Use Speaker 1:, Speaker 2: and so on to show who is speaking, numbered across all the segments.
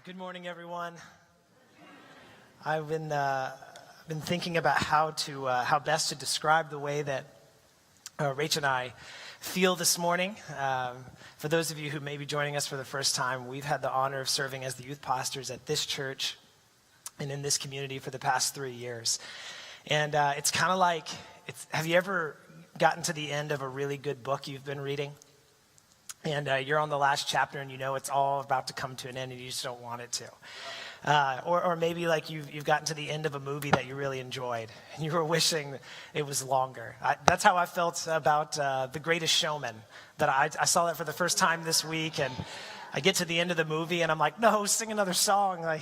Speaker 1: Good morning, everyone. I've been thinking about how best to describe the way that Rach and I feel this morning. For those of you who may be joining us for the first time, we've had the honor of serving as the youth pastors at this church and in this community for the past 3 years. And it's kind of like, have you ever gotten to the end of a really good book you've been reading? And you're on the last chapter and you know it's all about to come to an end and you just don't want it to. Or maybe like you've gotten to the end of a movie that you really enjoyed and you were wishing it was longer. That's how I felt about The Greatest Showman. That I saw that for the first time this week, and I get to the end of the movie and I'm like, no, sing another song. Like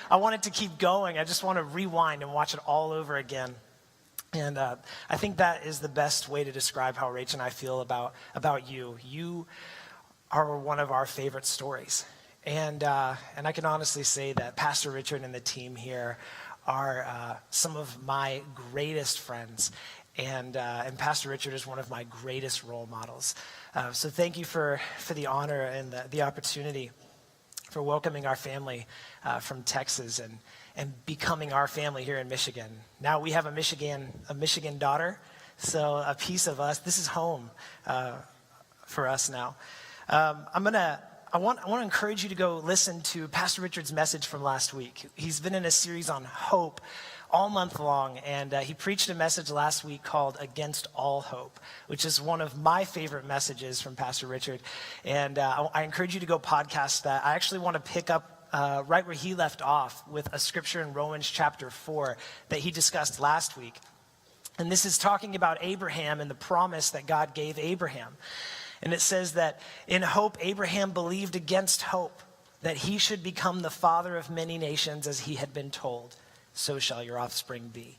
Speaker 1: I want it to keep going. I just want to rewind and watch it all over again. And I think that is the best way to describe how Rach and I feel about you. You are one of our favorite stories. And I can honestly say that Pastor Richard and the team here are some of my greatest friends. And Pastor Richard is one of my greatest role models. So thank you for the honor and the opportunity for welcoming our family from Texas and becoming our family here in Michigan. Now we have a Michigan daughter, so a piece of us. This is home for us now. I want to encourage you to go listen to Pastor Richard's message from last week. He's been in a series on hope all month long, and he preached a message last week called Against All Hope, which is one of my favorite messages from Pastor Richard. And I encourage you to go podcast that. I actually want to pick up right where he left off with a scripture in Romans chapter 4 that he discussed last week. And this is talking about Abraham and the promise that God gave Abraham. And it says that in hope, Abraham believed against hope that he should become the father of many nations as he had been told. So shall your offspring be.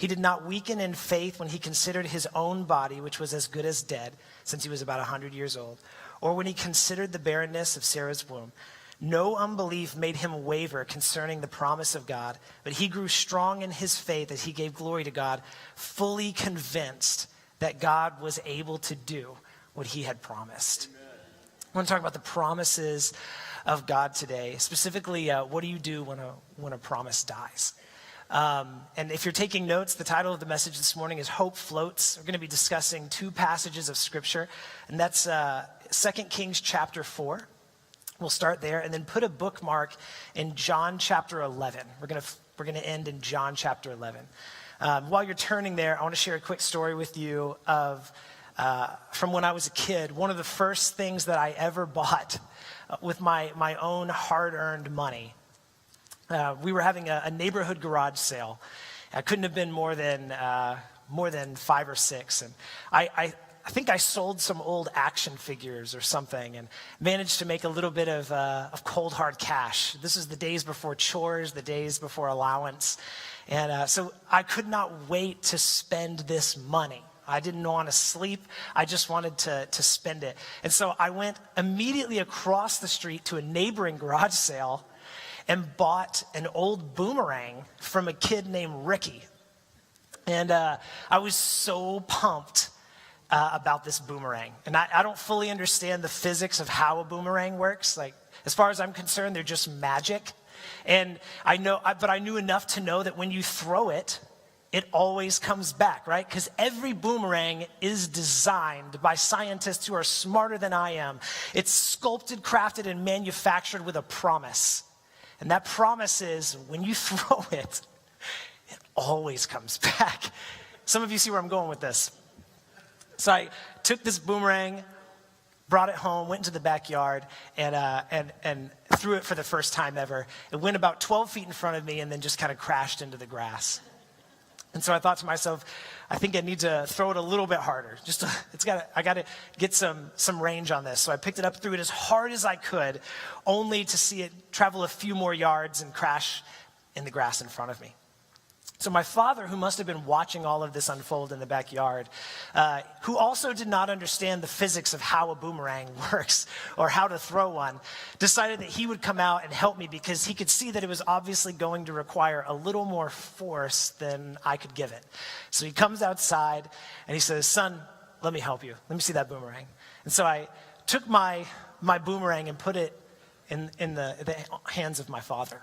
Speaker 1: He did not weaken in faith when he considered his own body, which was as good as dead, since he was about 100 years old, or when he considered the barrenness of Sarah's womb. No unbelief made him waver concerning the promise of God, but he grew strong in his faith as he gave glory to God, fully convinced that God was able to do what he had promised. Amen. I want to talk about the promises of God today. Specifically, what do you do when a promise dies? And if you're taking notes, the title of the message this morning is Hope Floats. We're going to be discussing two passages of scripture, and that's 2 Kings chapter 4. We'll start there and then put a bookmark in John chapter 11. We're going to end in John chapter 11. While you're turning there, I want to share a quick story with you of from when I was a kid. One of the first things that I ever bought with my own hard-earned money. We were having a neighborhood garage sale. I couldn't have been more than 5 or 6, and I think I sold some old action figures or something and managed to make a little bit of cold hard cash. This is the days before chores, the days before allowance. And so I could not wait to spend this money. I didn't want to sleep. I just wanted to spend it. And so I went immediately across the street to a neighboring garage sale and bought an old boomerang from a kid named Ricky. And I was so pumped about this boomerang. And I don't fully understand the physics of how a boomerang works. Like, as far as I'm concerned, they're just magic. And but I knew enough to know that when you throw it, it always comes back, right? Because every boomerang is designed by scientists who are smarter than I am. It's sculpted, crafted, and manufactured with a promise. And that promise is when you throw it, it always comes back. Some of you see where I'm going with this. So I took this boomerang, brought it home, went into the backyard, and threw it for the first time ever. It went about 12 feet in front of me and then just kind of crashed into the grass. And so I thought to myself, I think I need to throw it a little bit harder. I got to get some range on this. So I picked it up, threw it as hard as I could, only to see it travel a few more yards and crash in the grass in front of me. So my father, who must have been watching all of this unfold in the backyard, who also did not understand the physics of how a boomerang works or how to throw one, decided that he would come out and help me because he could see that it was obviously going to require a little more force than I could give it. So he comes outside and he says, "Son, let me help you. Let me see that boomerang." And so I took my boomerang and put it in the hands of my father.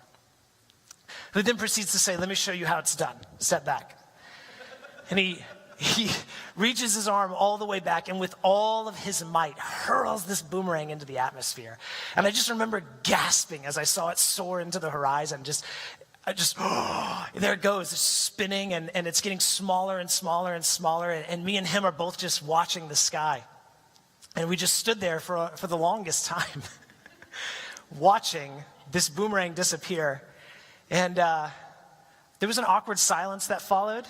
Speaker 1: Who then proceeds to say, let me show you how it's done. Step back. And he reaches his arm all the way back and with all of his might hurls this boomerang into the atmosphere. And I just remember gasping as I saw it soar into the horizon. There it goes, it's spinning and it's getting smaller and smaller and smaller. And me and him are both just watching the sky. And we just stood there for the longest time watching this boomerang disappear. And there was an awkward silence that followed.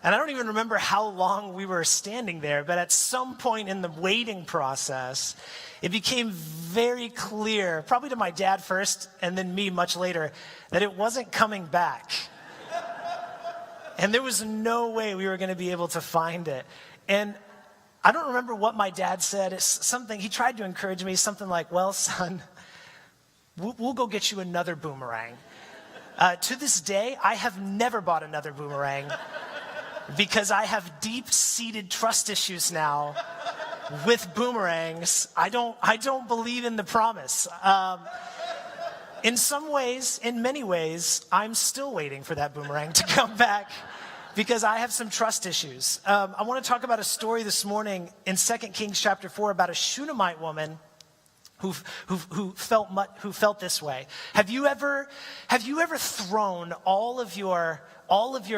Speaker 1: And I don't even remember how long we were standing there, but at some point in the waiting process, it became very clear, probably to my dad first and then me much later, that it wasn't coming back. And there was no way we were going to be able to find it. And I don't remember what my dad said. It's something, he tried to encourage me, something like, well, son, we'll go get you another boomerang. To this day, I have never bought another boomerang because I have deep-seated trust issues now with boomerangs. I don't believe in the promise. In some ways, in many ways, I'm still waiting for that boomerang to come back because I have some trust issues. I want to talk about a story this morning in 2 Kings chapter 4 about a Shunammite woman who felt this way. Have you ever thrown all of your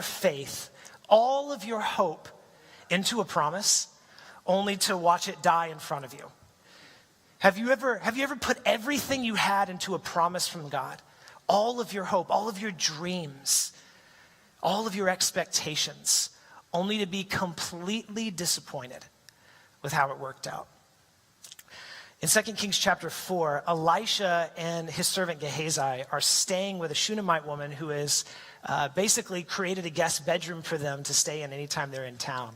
Speaker 1: faith, all of your hope into a promise only to watch it die in front of you? Have you ever put everything you had into a promise from God? All of your hope, all of your dreams, all of your expectations, only to be completely disappointed with how it worked out? In 2 Kings chapter 4, Elisha and his servant Gehazi are staying with a Shunammite woman who has basically created a guest bedroom for them to stay in anytime they're in town.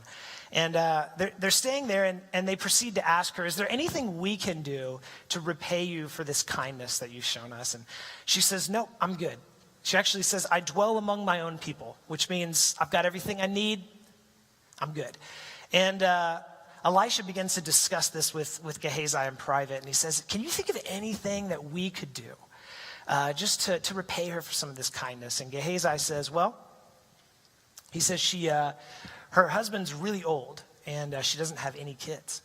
Speaker 1: And they're staying there, and they proceed to ask her, is there anything we can do to repay you for this kindness that you've shown us? And she says, no, I'm good. She actually says, I dwell among my own people, which means I've got everything I need. I'm good. And Elisha begins to discuss this with Gehazi in private, and he says, can you think of anything that we could do just to repay her for some of this kindness? And Gehazi says, well, he says her husband's really old, and she doesn't have any kids.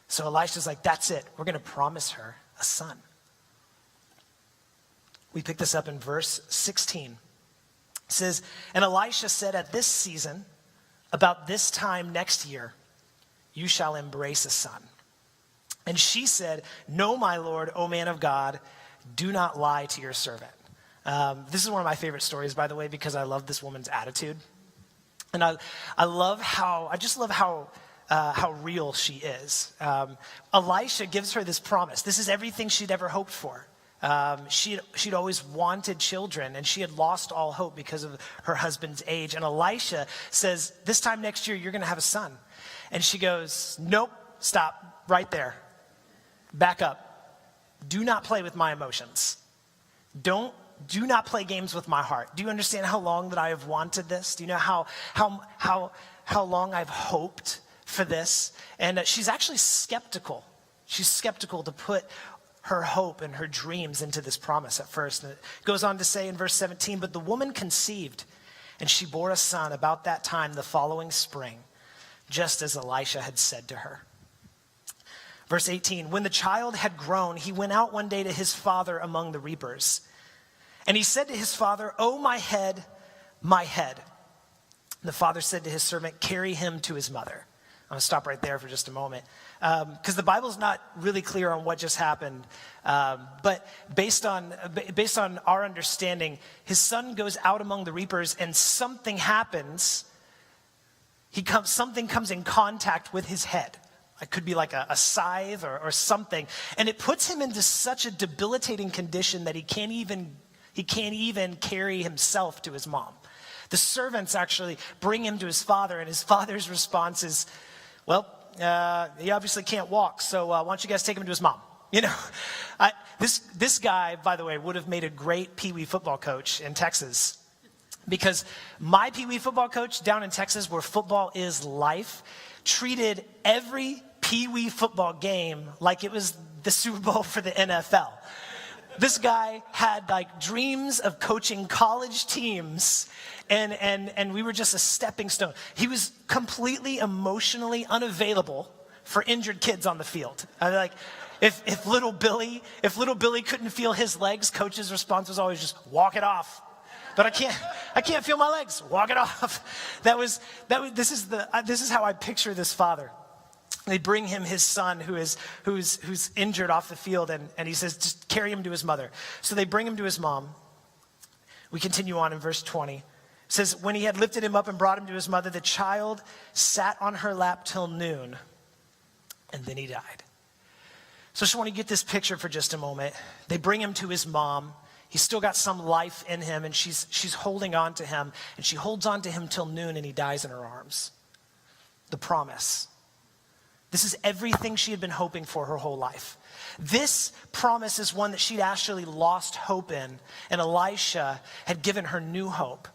Speaker 1: So Elisha's like, that's it. We're going to promise her a son. We pick this up in verse 16. It says, and Elisha said, at this season, about this time next year, you shall embrace a son. And she said, no, my Lord, O man of God, do not lie to your servant. This is one of my favorite stories, by the way, because I love this woman's attitude. And I just love how real she is. Elisha gives her this promise. This is everything she'd ever hoped for. She'd always wanted children, and she had lost all hope because of her husband's age. And Elisha says, this time next year, you're going to have a son. And she goes, nope, stop, right there. Back up. Do not play with my emotions. Do not play games with my heart. Do you understand how long that I have wanted this? Do you know how long I've hoped for this? And she's actually skeptical. She's skeptical to put her hope and her dreams into this promise at first. And it goes on to say in verse 17, but the woman conceived, and she bore a son about that time the following spring, just as Elisha had said to her. Verse 18, when the child had grown, he went out one day to his father among the reapers. And he said to his father, oh, my head, my head. And the father said to his servant, carry him to his mother. I'm going to stop right there for just a moment. Because the Bible's not really clear on what just happened. But based on our understanding, his son goes out among the reapers and something happens. Something comes in contact with his head. It could be like a scythe or something. And it puts him into such a debilitating condition that he can't even carry himself to his mom. The servants actually bring him to his father, and his father's response is, well, he obviously can't walk, so why don't you guys take him to his mom? You know, this guy, by the way, would have made a great Pee Wee football coach in Texas, because my Pee Wee football coach down in Texas, where football is life, treated every Pee-wee football game like it was the Super Bowl for the NFL. This guy had like dreams of coaching college teams, and we were just a stepping stone. He was completely emotionally unavailable for injured kids on the field. Like, if little Billy couldn't feel his legs, coach's response was always just walk it off. But I can't feel my legs. Walk it off. This is how I picture this father. They bring him his son who's injured off the field, and he says, just carry him to his mother. So they bring him to his mom. We continue on in verse 20. It says, when he had lifted him up and brought him to his mother, the child sat on her lap till noon, and then he died. So I just want to get this picture for just a moment. They bring him to his mom. He's still got some life in him, and she's holding on to him, and she holds on to him till noon, and he dies in her arms. The promise. This is everything she had been hoping for her whole life. This promise is one that she'd actually lost hope in, and Elisha had given her new hope.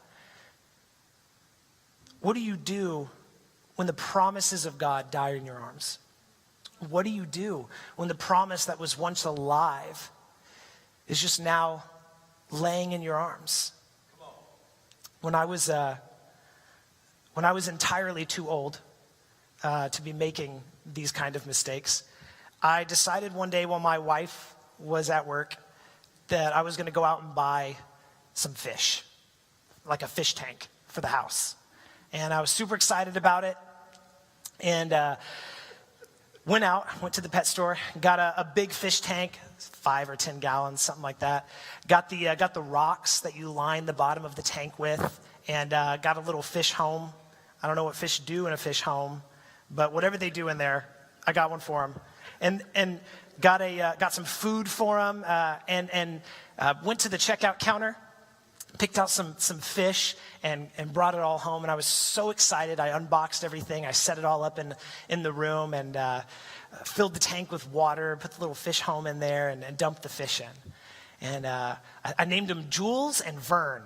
Speaker 1: What do you do when the promises of God die in your arms? What do you do when the promise that was once alive is just now laying in your arms? When I was entirely too old to be making these kind of mistakes, I decided one day while my wife was at work that I was going to go out and buy some fish, like a fish tank for the house. And I was super excited about it, and went to the pet store, got a big fish tank, 5 or 10 gallons, something like that. Got the rocks that you line the bottom of the tank with, and got a little fish home. I don't know what fish do in a fish home, but whatever they do in there, I got one for them, and got some food for them, and went to the checkout counter, picked out some fish, and brought it all home. And I was so excited. I unboxed everything. I set it all up in the room, and filled the tank with water, put the little fish home in there, and dumped the fish in. And I named them Jules and Vern.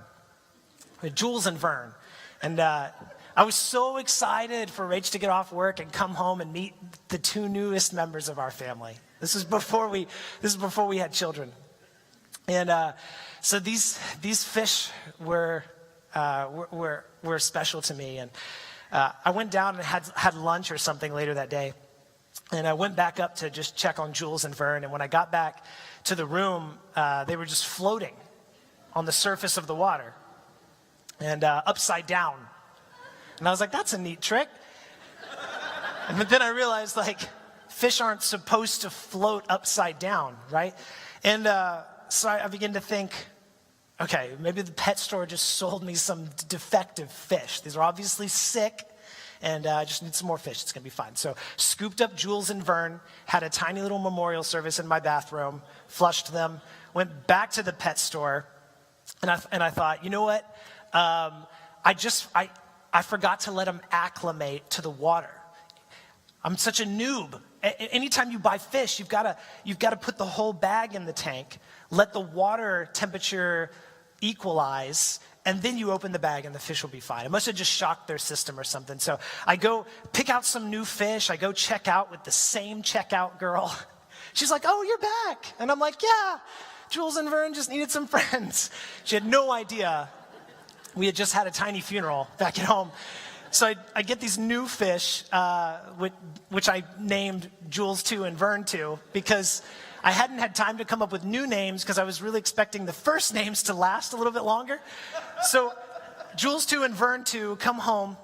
Speaker 1: Jules and Vern. And I was so excited for Rach to get off work and come home and meet the 2 newest members of our family. This is before we had children. And so these fish were special to me. And I went down and had lunch or something later that day. And I went back up to just check on Jules and Vern. And when I got back to the room, they were just floating on the surface of the water and upside down. And I was like, that's a neat trick. But then I realized, like, fish aren't supposed to float upside down, right? And so I began to think, okay, maybe the pet store just sold me some defective fish. These are obviously sick, and I just need some more fish. It's going to be fine. So scooped up Jules and Vern, had a tiny little memorial service in my bathroom, flushed them, went back to the pet store, and I thought, you know what? I forgot to let them acclimate to the water. I'm such a noob. Anytime you buy fish, you've got to put the whole bag in the tank, let the water temperature equalize, and then you open the bag and the fish will be fine. It must have just shocked their system or something. So I go pick out some new fish. I go check out with the same checkout girl. She's like, oh, you're back. And I'm like, yeah, Jules and Vern just needed some friends. She had no idea we had just had a tiny funeral back at home. So I get these new fish, which I named Jules 2 and Vern 2, because I hadn't had time to come up with new names because I was really expecting the first names to last a little bit longer. So Jules 2 and Vern 2 come home,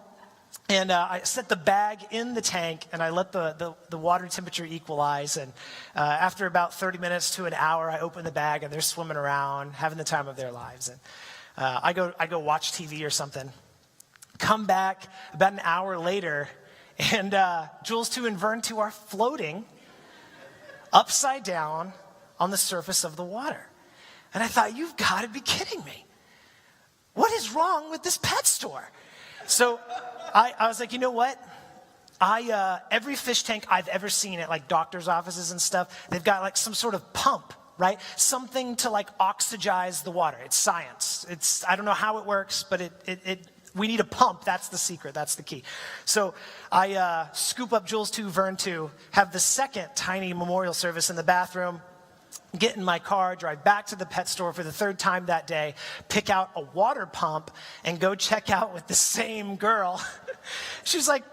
Speaker 1: and I set the bag in the tank, and I let the water temperature equalize. And after about 30 minutes to an hour, I open the bag, and they're swimming around, having the time of their lives. And I go watch TV or something. Come back about an hour later, and Jules 2 and Vern 2 are floating upside down on the surface of the water. And I thought, you've got to be kidding me. What is wrong with this pet store? So I was like, you know what? Every fish tank I've ever seen at like doctor's offices and stuff, they've got like some sort of pump, right? Something to like oxygize the water. It's science. I don't know how it works, but it we need a pump. That's the secret. That's the key. So I scoop up Jules 2, Vern 2, have the second tiny memorial service in the bathroom, get in my car, drive back to the pet store for the third time that day, pick out a water pump, and go check out with the same girl. She's like,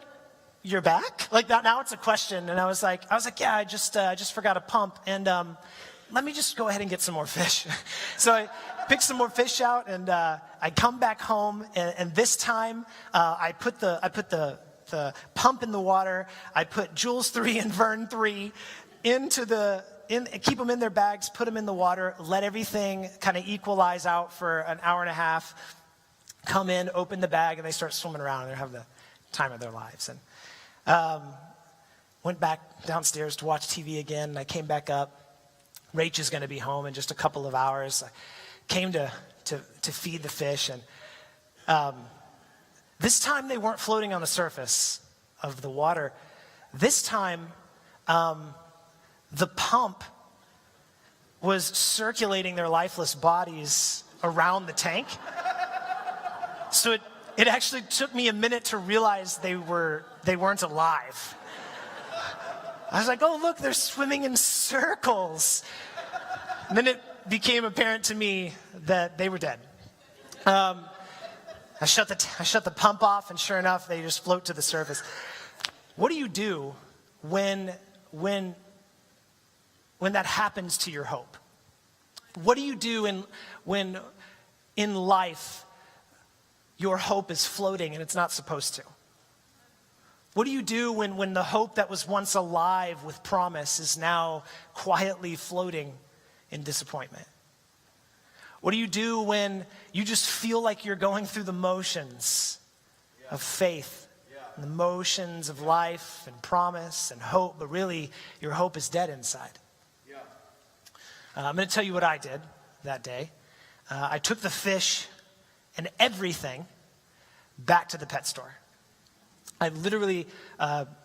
Speaker 1: "You're back?" Like that. Now it's a question. And I was like, "Yeah, I just forgot a pump. And let me just go ahead and get some more fish." So I picked some more fish out, and I come back home. And this time, I put the pump in the water. I put Jules 3 and Vern 3 keep them in their bags, put them in the water, let everything kind of equalize out for an hour and a half. Come in, open the bag, and they start swimming around, and they're having the time of their lives. And went back downstairs to watch TV again, and I came back up. Rach is going to be home in just a couple of hours. I came to feed the fish, and this time they weren't floating on the surface of the water. This time, the pump was circulating their lifeless bodies around the tank. So it actually took me a minute to realize they weren't alive. I was like, "Oh, look, they're swimming in circles." And then it became apparent to me that they were dead. I shut the pump off, and sure enough, they just float to the surface. What do you do when that happens to your hope? What do you do when in life your hope is floating and it's not supposed to? What do you do when the hope that was once alive with promise is now quietly floating in disappointment? What do you do when you just feel like you're going through the motions of faith, and the motions of life and promise and hope, but really your hope is dead inside? I'm going to tell you what I did that day. I took the fish and everything back to the pet store. I literally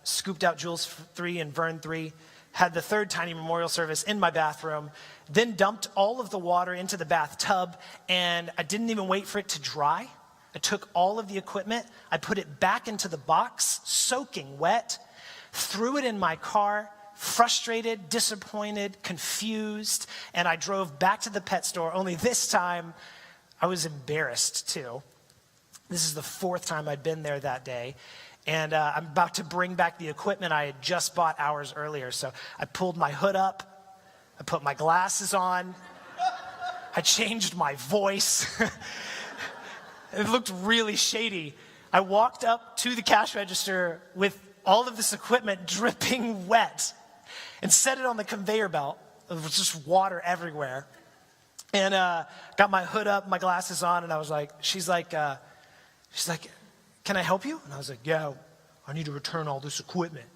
Speaker 1: scooped out Jules 3 and Vern 3, had the third tiny memorial service in my bathroom, then dumped all of the water into the bathtub, and I didn't even wait for it to dry. I took all of the equipment, I put it back into the box, soaking wet, threw it in my car, frustrated, disappointed, confused, and I drove back to the pet store, only this time I was embarrassed too. This is the fourth time I'd been there that day, and I'm about to bring back the equipment I had just bought hours earlier. So I pulled my hood up, I put my glasses on, I changed my voice. It looked really shady. I walked up to the cash register with all of this equipment dripping wet and set it on the conveyor belt. There was just water everywhere. And got my hood up, my glasses on, and I was like, she's like, "Can I help you?" And I was like, "Yeah, I need to return all this equipment."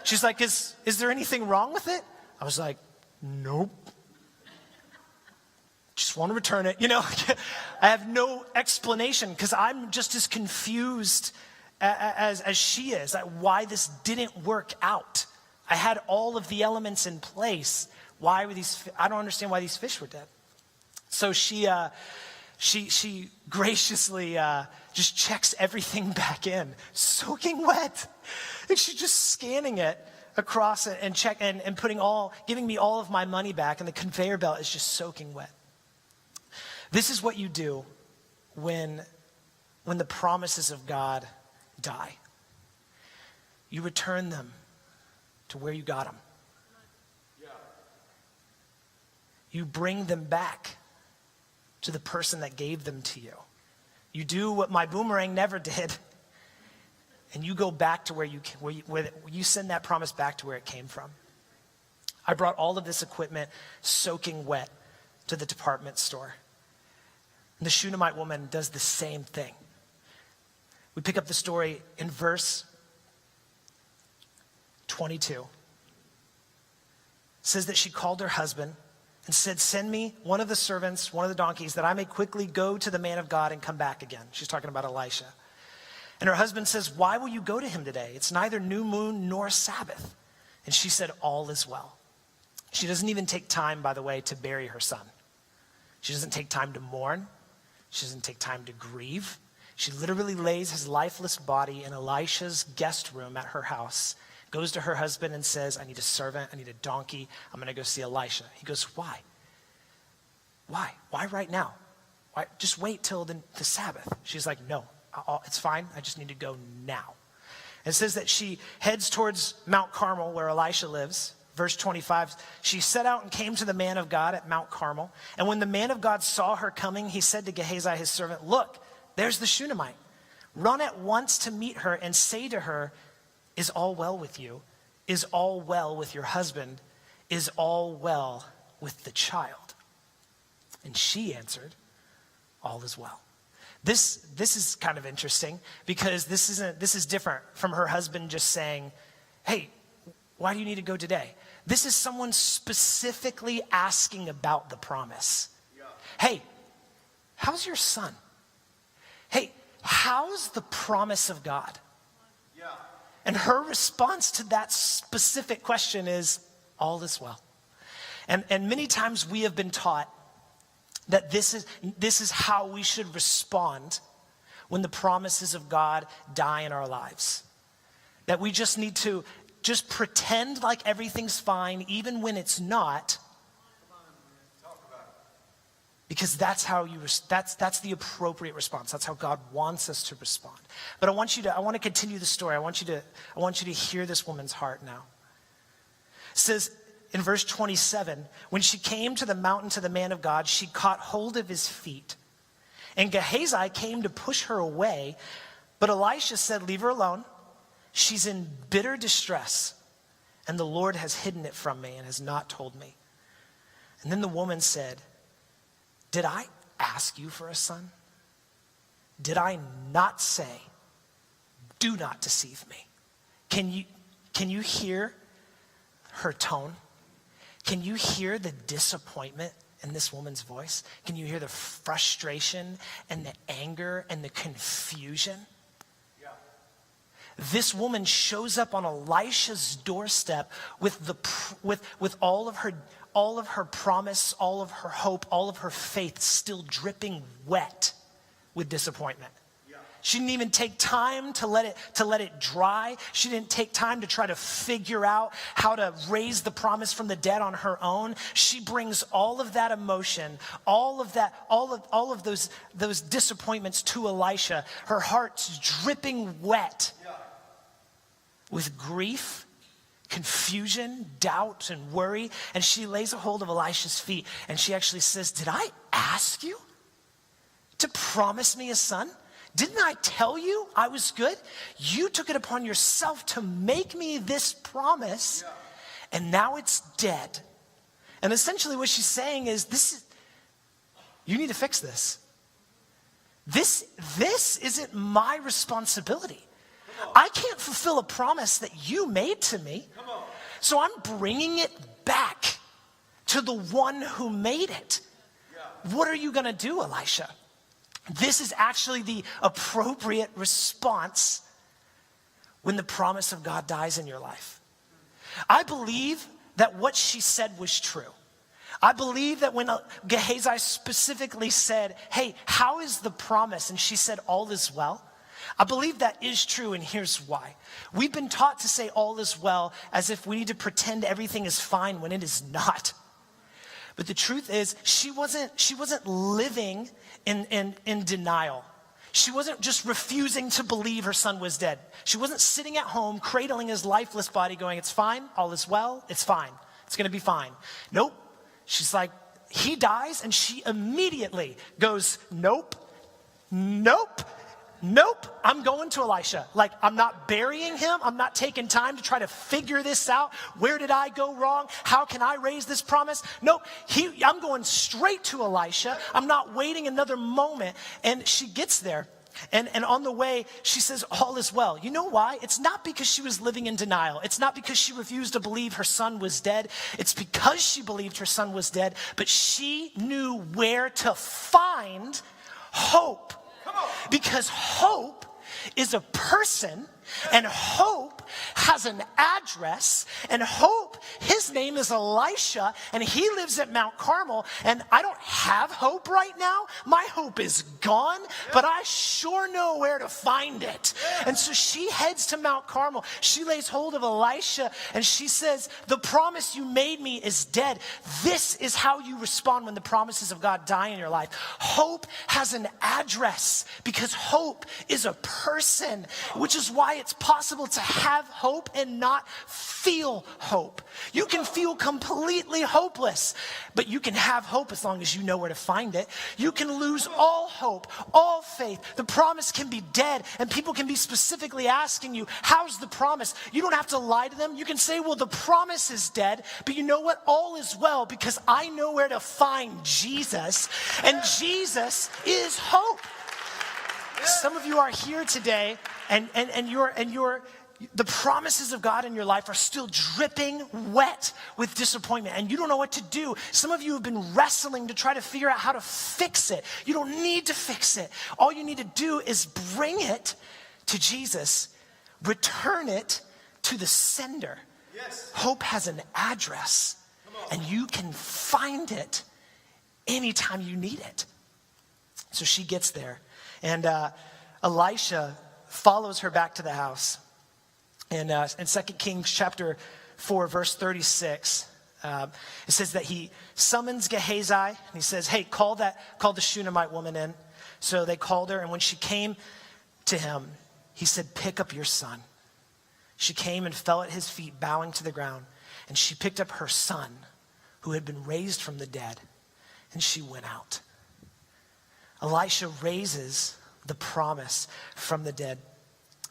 Speaker 1: She's like, is there anything wrong with it? I was like, "Nope. Just want to return it." I have no explanation because I'm just as confused as she is at why this didn't work out. I had all of the elements in place. I don't understand why these fish were dead. So she graciously just checks everything back in, soaking wet. And she's just scanning it across it and giving me all of my money back, and the conveyor belt is just soaking wet. This is what you do when the promises of God die. You return them to where you got them. You bring them back to the person that gave them to you. You do what my boomerang never did, and you go back to where you send that promise back to where it came from. I brought all of this equipment soaking wet to the department store. And the Shunammite woman does the same thing. We pick up the story in verse 22. It says that she called her husband and said, "Send me one of the servants, one of the donkeys, that I may quickly go to the man of God and come back again." She's talking about Elisha. And her husband says, "Why will you go to him today? It's neither new moon nor Sabbath." And she said, "All is well." She doesn't even take time, by the way, to bury her son. She doesn't take time to mourn. She doesn't take time to grieve. She literally lays his lifeless body in Elisha's guest room at her house, goes to her husband and says, I need a servant, I need a donkey, I'm going to go see Elisha. He goes, why? Why? Why right now? Why? Just wait till the Sabbath. She's like, no, it's fine, I just need to go now. It says that she heads towards Mount Carmel where Elisha lives. Verse 25, she set out and came to the man of God at Mount Carmel. And when the man of God saw her coming, he said to Gehazi, his servant, look, there's the Shunammite. Run at once to meet her and say to her, is all well with you? Is all well with your husband? Is all well with the child? And she answered, all is well. This is kind of interesting because this is different from her husband just saying, hey, why do you need to go today? This is someone specifically asking about the promise. Yeah. Hey, how's your son? Hey, how's the promise of God? Yeah. And her response to that specific question is, all is well. And many times we have been taught that this is how we should respond when the promises of God die in our lives. That we just need to just pretend like everything's fine even when it's not. Because that's how that's the appropriate response. That's how God wants us to respond. But I want to continue the story. I want you to hear this woman's heart now. It says in verse 27, when she came to the mountain to the man of God, she caught hold of his feet. And Gehazi came to push her away, but Elisha said, leave her alone. She's in bitter distress, and the Lord has hidden it from me and has not told me. And then the woman said, did I ask you for a son? Did I not say, do not deceive me? Can you hear her tone? Can you hear the disappointment in this woman's voice? Can you hear the frustration and the anger and the confusion? Yeah. This woman shows up on Elisha's doorstep with all of her promise, all of her hope, all of her faith still dripping wet with disappointment. She didn't even take time to let it dry. She didn't take time to try to figure out how to raise the promise from the dead on her own. She brings all of that emotion, all of those disappointments to Elisha. Her heart's dripping wet with grief, confusion, doubt, and worry. And she lays a hold of Elisha's feet and she actually says, did I ask you to promise me a son? Didn't I tell you I was good? You took it upon yourself to make me this promise, and now it's dead. And essentially what she's saying is, you need to fix this. This isn't my responsibility. I can't fulfill a promise that you made to me. So I'm bringing it back to the one who made it. What are you going to do, Elisha? This is actually the appropriate response when the promise of God dies in your life. I believe that what she said was true. I believe that when Gehazi specifically said, hey, how is the promise? And she said, all is well. I believe that is true, and here's why. We've been taught to say all is well as if we need to pretend everything is fine when it is not. But the truth is, she wasn't living in denial. She wasn't just refusing to believe her son was dead. She wasn't sitting at home cradling his lifeless body going, it's fine, all is well, it's fine, it's going to be fine. Nope. She's like, he dies, and she immediately goes, nope, I'm going to Elisha. Like, I'm not burying him. I'm not taking time to try to figure this out. Where did I go wrong? How can I raise this promise? Nope, I'm going straight to Elisha. I'm not waiting another moment. And she gets there. And on the way, she says, all is well. You know why? It's not because she was living in denial. It's not because she refused to believe her son was dead. It's because she believed her son was dead, but she knew where to find hope. Because hope is a person, and hope has an address, and hope His name is Elisha, and he lives at Mount Carmel, and I don't have hope right now. My hope is gone, but I sure know where to find it. And so she heads to Mount Carmel. She lays hold of Elisha, and she says, the promise you made me is dead. This is how you respond when the promises of God die in your life. Hope has an address because hope is a person, which is why it's possible to have hope and not feel hope. You can feel completely hopeless, but you can have hope as long as you know where to find it. You can lose all hope, all faith. The promise can be dead, and people can be specifically asking you, how's the promise? You don't have to lie to them. You can say, well, the promise is dead, but you know what? All is well because I know where to find Jesus, and Jesus is hope. Some of you are here today, and the promises of God in your life are still dripping wet with disappointment, and you don't know what to do. Some of you have been wrestling to try to figure out how to fix it. You don't need to fix it. All you need to do is bring it to Jesus, return it to the sender. Yes. Hope has an address, and you can find it anytime you need it. So she gets there, and Elisha follows her back to the house. And in 2 Kings chapter 4, verse 36, it says that he summons Gehazi, and he says, hey, call the Shunammite woman in. So they called her, and when she came to him, he said, pick up your son. She came and fell at his feet, bowing to the ground, and she picked up her son, who had been raised from the dead, and she went out. Elisha raises the promise from the dead.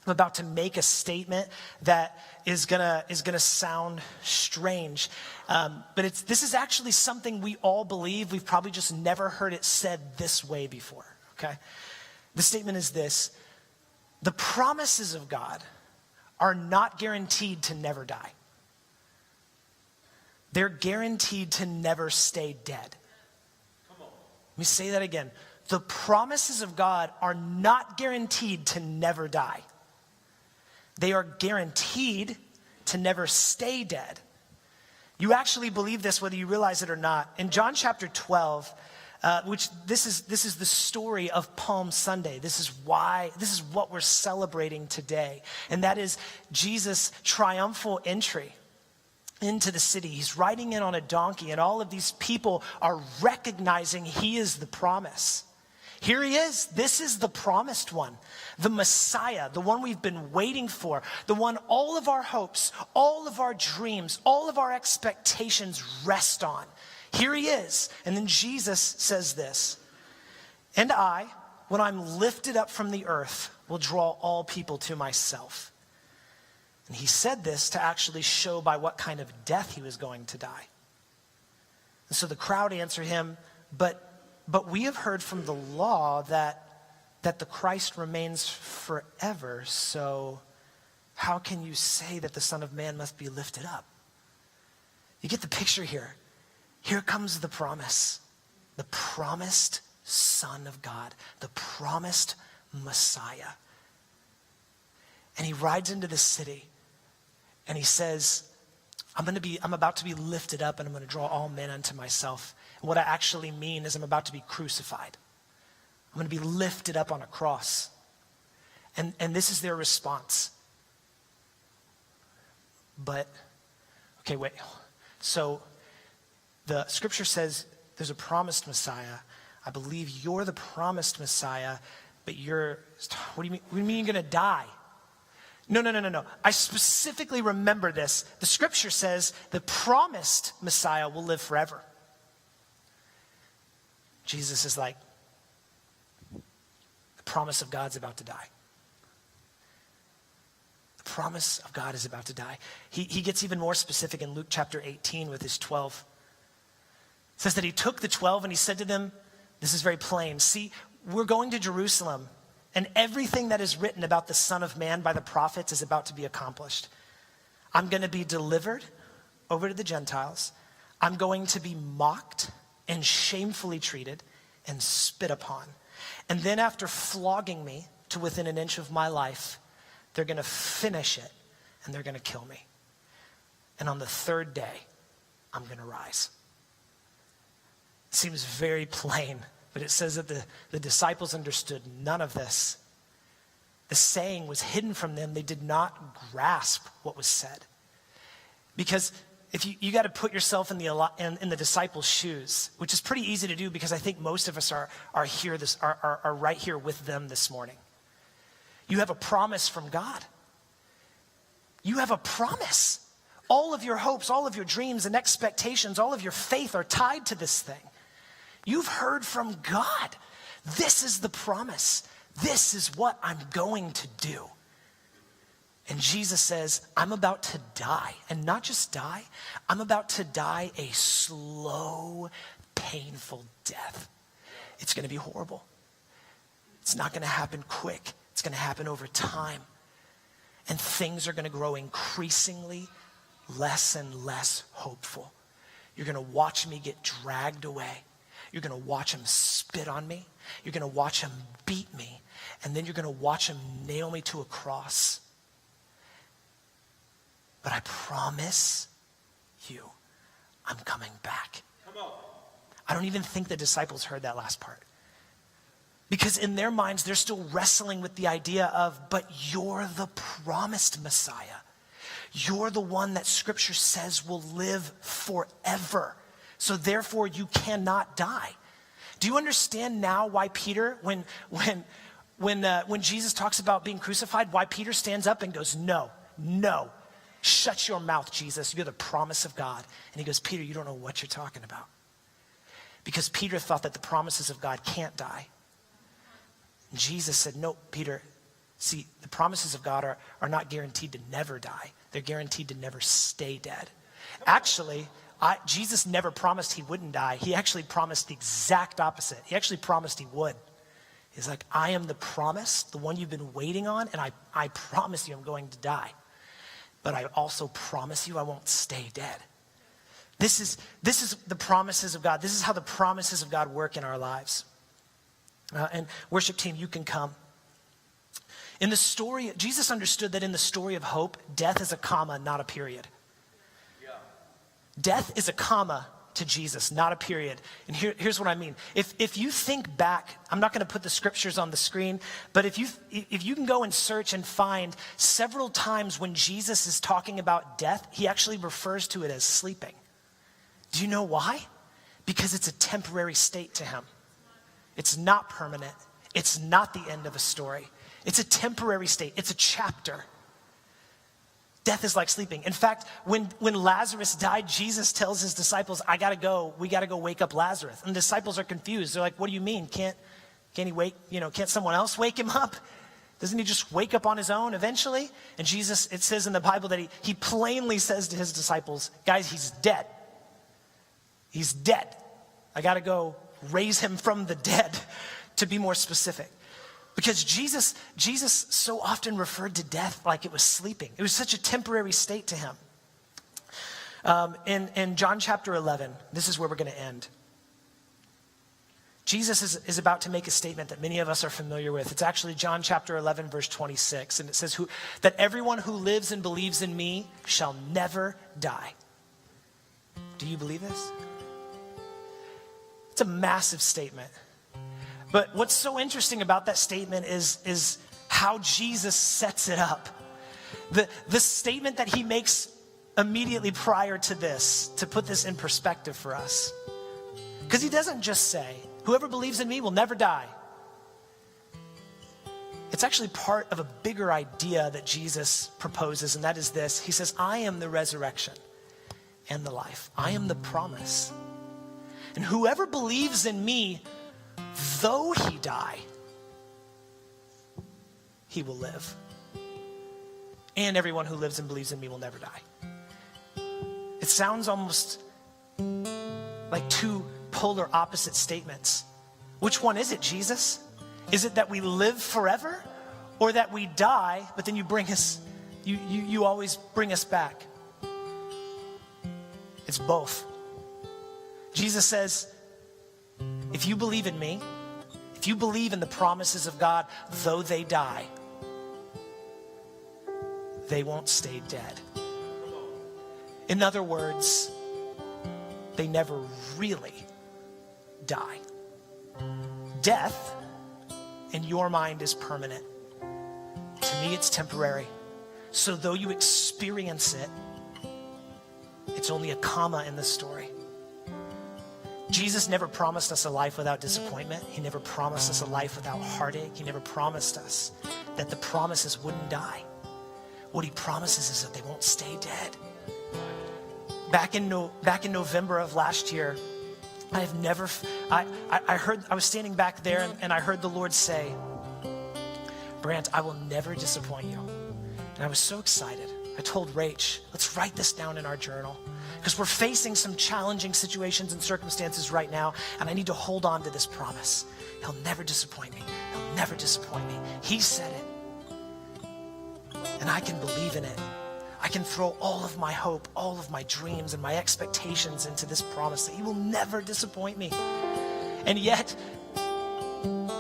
Speaker 1: I'm about to make a statement that is gonna sound strange, but this is actually something we all believe. We've probably just never heard it said this way before, okay? The statement is this: the promises of God are not guaranteed to never die. They're guaranteed to never stay dead. Come on. Let me say that again. The promises of God are not guaranteed to never die. They are guaranteed to never stay dead. You actually believe this whether you realize it or not. In John chapter 12, which this is the story of Palm Sunday. This is what we're celebrating today. And that is Jesus' triumphal entry into the city. He's riding in on a donkey, and all of these people are recognizing he is the promise. Here he is. This is the promised one, the Messiah, the one we've been waiting for, the one all of our hopes, all of our dreams, all of our expectations rest on. Here he is. And then Jesus says this, and I, when I'm lifted up from the earth, will draw all people to myself. And he said this to actually show by what kind of death he was going to die. And so the crowd answered him, but we have heard from the law that the Christ remains forever. So how can you say that the Son of Man must be lifted up? You get the picture here. Here comes the promise. The promised Son of God. The promised Messiah. And he rides into the city and he says, I'm about to be lifted up, and I'm going to draw all men unto myself. And what I actually mean is I'm about to be crucified. I'm going to be lifted up on a cross. And this is their response. But, okay, wait. So the scripture says there's a promised Messiah. I believe you're the promised Messiah, but what do you mean you're going to die? No. I specifically remember this. The scripture says the promised Messiah will live forever. Jesus is like, the promise of God's about to die. The promise of God is about to die. He gets even more specific in Luke chapter 18 with his 12. It says that he took the 12 and he said to them, this is very plain, see, we're going to Jerusalem, and everything that is written about the Son of Man by the prophets is about to be accomplished. I'm going to be delivered over to the Gentiles. I'm going to be mocked and shamefully treated and spit upon. And then after flogging me to within an inch of my life, they're going to finish it and they're going to kill me. and on the third day, I'm going to rise. It seems very plain, but it says that the disciples understood none of this. The saying was hidden from them. They did not grasp what was said. Because if you got to put yourself in the disciples' shoes, which is pretty easy to do because I think most of us are right here with them this morning. You have a promise from God. You have a promise. All of your hopes, all of your dreams and expectations, all of your faith are tied to this thing. You've heard from God. This is the promise. This is what I'm going to do. And Jesus says, I'm about to die. And not just die, I'm about to die a slow, painful death. It's going to be horrible. It's not going to happen quick. It's going to happen over time. And things are going to grow increasingly less and less hopeful. You're going to watch me get dragged away. You're going to watch him spit on me. You're going to watch him beat me. And then you're going to watch him nail me to a cross. But I promise you, I'm coming back. Come on. I don't even think the disciples heard that last part. Because in their minds, they're still wrestling with the idea of, but you're the promised Messiah. You're the one that Scripture says will live forever. So therefore, you cannot die. Do you understand now why Peter, when Jesus talks about being crucified, why Peter stands up and goes, no, shut your mouth, Jesus. You're the promise of God. And he goes, Peter, you don't know what you're talking about. Because Peter thought that the promises of God can't die. And Jesus said, no, Peter, see, the promises of God are not guaranteed to never die. They're guaranteed to never stay dead. Actually, Jesus never promised he wouldn't die. He actually promised the exact opposite. He actually promised he would. He's like, I am the promise, the one you've been waiting on, and I promise you I'm going to die. But I also promise you I won't stay dead. This is the promises of God. This is how the promises of God work in our lives. And worship team, you can come. In the story, Jesus understood that in the story of hope, death is a comma, not a period. Yeah. Death is a comma to Jesus, not a period. And here's what I mean. If you think back, I'm not going to put the scriptures on the screen, but if you can go and search and find several times when Jesus is talking about death, he actually refers to it as sleeping. Do you know why? Because it's a temporary state to him. It's not permanent. It's not the end of a story. It's a temporary state. It's a chapter. Death is like sleeping. In fact, when Lazarus died, Jesus tells his disciples, we got to go wake up Lazarus. And the disciples are confused. They're like, what do you mean? Can't he wake, can't someone else wake him up? Doesn't he just wake up on his own eventually? And Jesus, it says in the Bible that he plainly says to his disciples, guys, he's dead. He's dead. I got to go raise him from the dead, to be more specific. Because Jesus so often referred to death like it was sleeping. It was such a temporary state to him. In John chapter 11, this is where we're going to end. Jesus is about to make a statement that many of us are familiar with. It's actually John chapter 11, verse 26. And it says, that everyone who lives and believes in me shall never die. Do you believe this? It's a massive statement. But what's so interesting about that statement is how Jesus sets it up. The statement that he makes immediately prior to this, to put this in perspective for us. Because he doesn't just say, whoever believes in me will never die. It's actually part of a bigger idea that Jesus proposes, and that is this. He says, I am the resurrection and the life. I am the promise. And whoever believes in me, though he die, he will live. And everyone who lives and believes in me will never die. It sounds almost like two polar opposite statements. Which one is it, Jesus? Is it that we live forever, or that we die, but then you bring us, you always bring us back? It's both. Jesus says, if you believe in me, if you believe in the promises of God, though they die, they won't stay dead. In other words, they never really die. Death, in your mind, is permanent. To me, it's temporary. So though you experience it, it's only a comma in the story. Jesus never promised us a life without disappointment. He never promised us a life without heartache. He never promised us that the promises wouldn't die. What he promises is that they won't stay dead. Back in November of last year, I was standing back there and I heard the Lord say, Brant, I will never disappoint you. And I was so excited. I told Rach, let's write this down in our journal because we're facing some challenging situations and circumstances right now, and I need to hold on to this promise. He'll never disappoint me. He'll never disappoint me. He said it, and I can believe in it. I can throw all of my hope, all of my dreams, and my expectations into this promise that he will never disappoint me. And yet,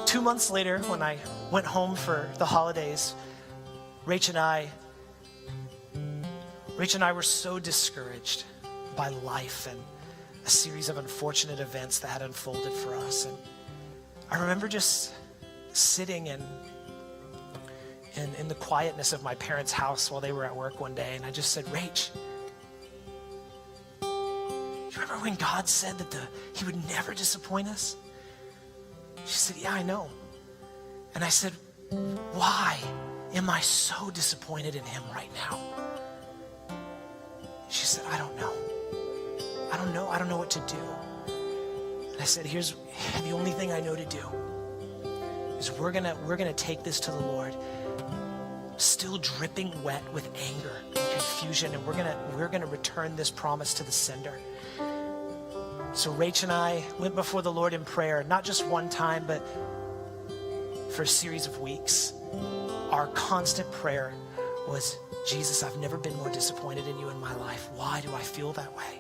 Speaker 1: 2 months later, when I went home for the holidays, Rach and I were so discouraged by life and a series of unfortunate events that had unfolded for us. And I remember just sitting in the quietness of my parents' house while they were at work one day, and I just said, Rach, you remember when God said that he would never disappoint us? She said, yeah, I know. And I said, why am I so disappointed in him right now? She said, I don't know. I don't know what to do. And I said, here's the only thing I know to do is we're gonna take this to the Lord, still dripping wet with anger and confusion, and we're gonna return this promise to the sender. So Rach and I went before the Lord in prayer, not just one time, but for a series of weeks. Our constant prayer was, Jesus, I've never been more disappointed in you in my life. Why do I feel that way?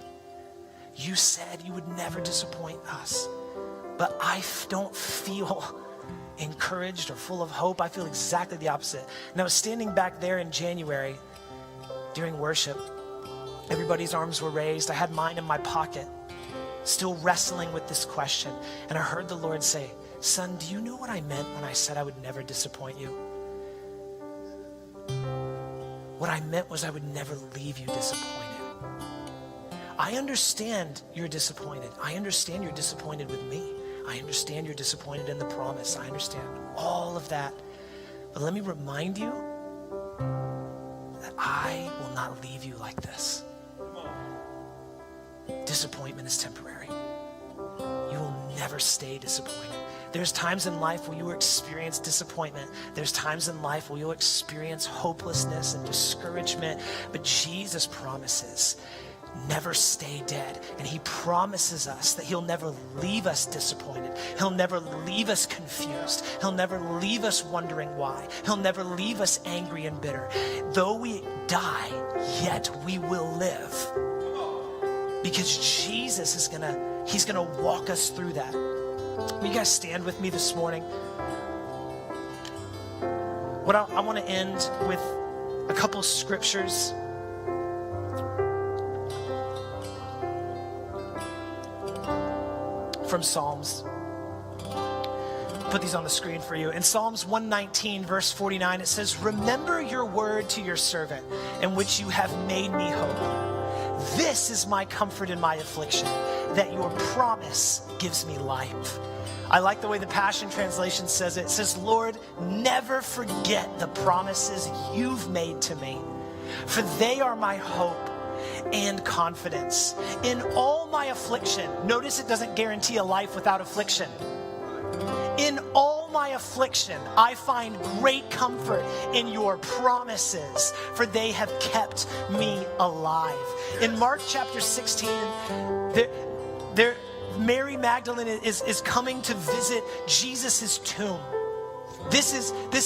Speaker 1: You said you would never disappoint us, but I don't feel encouraged or full of hope. I feel exactly the opposite. And I was standing back there in January during worship. Everybody's arms were raised. I had mine in my pocket, still wrestling with this question. And I heard the Lord say, son, do you know what I meant when I said I would never disappoint you? What I meant was I would never leave you disappointed. I understand you're disappointed. I understand you're disappointed with me. I understand you're disappointed in the promise. I understand all of that. But let me remind you that I will not leave you like this. Disappointment is temporary. You will never stay disappointed. There's times in life where you will experience disappointment. There's times in life where you'll experience hopelessness and discouragement. But Jesus promises, never stay dead. And he promises us that he'll never leave us disappointed. He'll never leave us confused. He'll never leave us wondering why. He'll never leave us angry and bitter. Though we die, yet we will live. Because Jesus is he's gonna walk us through that. Will you guys stand with me this morning? What I want to end with a couple scriptures. From Psalms. Put these on the screen for you. In Psalms 119, verse 49, it says, remember your word to your servant, in which you have made me hope. This is my comfort in my affliction, that your promise gives me life. I like the way the Passion Translation says it. It says, Lord, never forget the promises you've made to me, for they are my hope and confidence. In all my affliction, notice it doesn't guarantee a life without affliction. In all my affliction, I find great comfort in your promises, for they have kept me alive. In Mark chapter 16, Mary Magdalene is coming to visit Jesus' tomb. This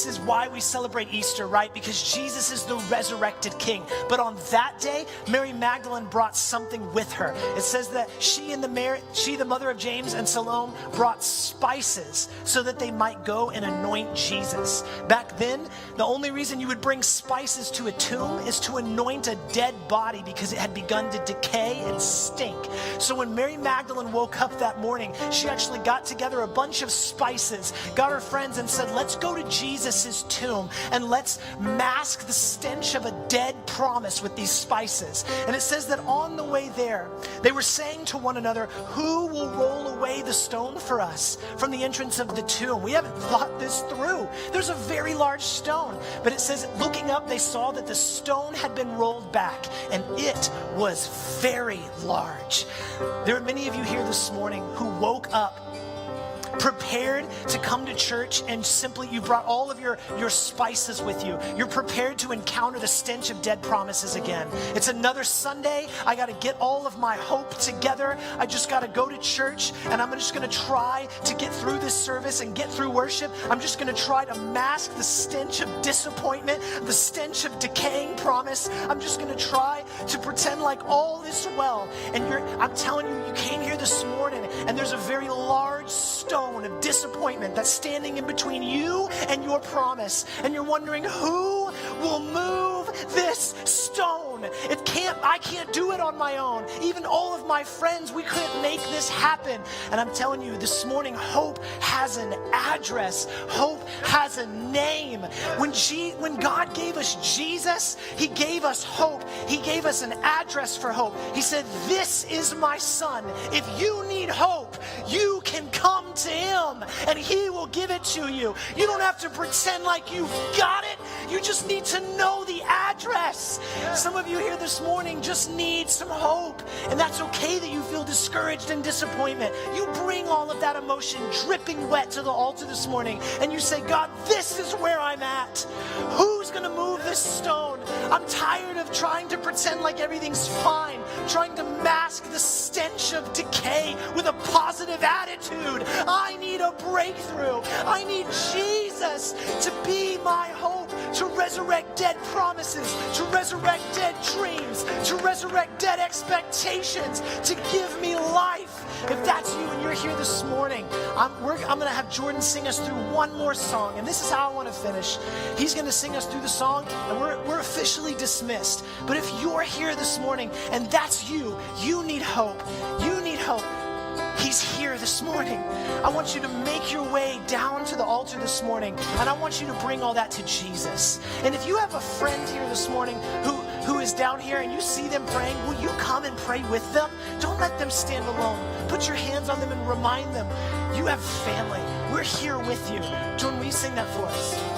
Speaker 1: is why we celebrate Easter, right? Because Jesus is the resurrected King. But on that day, Mary Magdalene brought something with her. It says that she, the mother of James and Salome, brought spices so that they might go and anoint Jesus. Back then, the only reason you would bring spices to a tomb is to anoint a dead body because it had begun to decay and stink. So when Mary Magdalene woke up that morning, she actually got together a bunch of spices, got her friends and said, let's go to Jesus' tomb and let's mask the stench of a dead promise with these spices. And it says that on the way there, they were saying to one another, who will roll away the stone for us from the entrance of the tomb? We haven't thought this through. There's a very large stone. But it says, looking up, they saw that the stone had been rolled back and it was very large. There are many of you here this morning who woke up prepared to come to church and simply you brought all of your spices with you. You're prepared to encounter the stench of dead promises again. It's another Sunday. I got to get all of my hope together. I just got to go to church and I'm just going to try to get through this service and get through worship. I'm just going to try to mask the stench of disappointment, the stench of decaying promise. I'm just going to try to pretend like all is well. And I'm telling you, you came here this morning and there's a very large stone of disappointment that's standing in between you and your promise. And you're wondering, who will move this stone? I can't do it on my own. Even all of my friends, we couldn't make this happen. And I'm telling you, this morning, hope has an address. Hope has a name. When God gave us Jesus, He gave us hope. He gave us an address for hope. He said, this is my son. If you need hope, you can come to Him and He will give it to you. You don't have to pretend like you've got it. You just need to know the address. Some of you here this morning just need some hope. And that's okay that you feel discouraged and disappointment. You bring all of that emotion dripping wet to the altar this morning and you say, God, this is where I'm at. Who's going to move this stone? I'm tired of trying to pretend like everything's fine, trying to mask the stench of decay with a positive attitude. I need a breakthrough. I need Jesus to be my hope, to resurrect dead promises, to resurrect dead dreams, to resurrect dead expectations, to give me life. If that's you and you're here this morning, I'm going to have Jordan sing us through one more song. And this is how I want to finish. He's going to sing us through the song and we're officially dismissed. But if you're here this morning and that's you, you need hope. You need hope. He's here this morning. I want you to make your way down to the altar this morning, and I want you to bring all that to Jesus. And if you have a friend here this morning who is down here and you see them praying, will you come and pray with them? Don't let them stand alone. Put your hands on them and remind them, you have family. We're here with you. Jordan, will you sing that for us?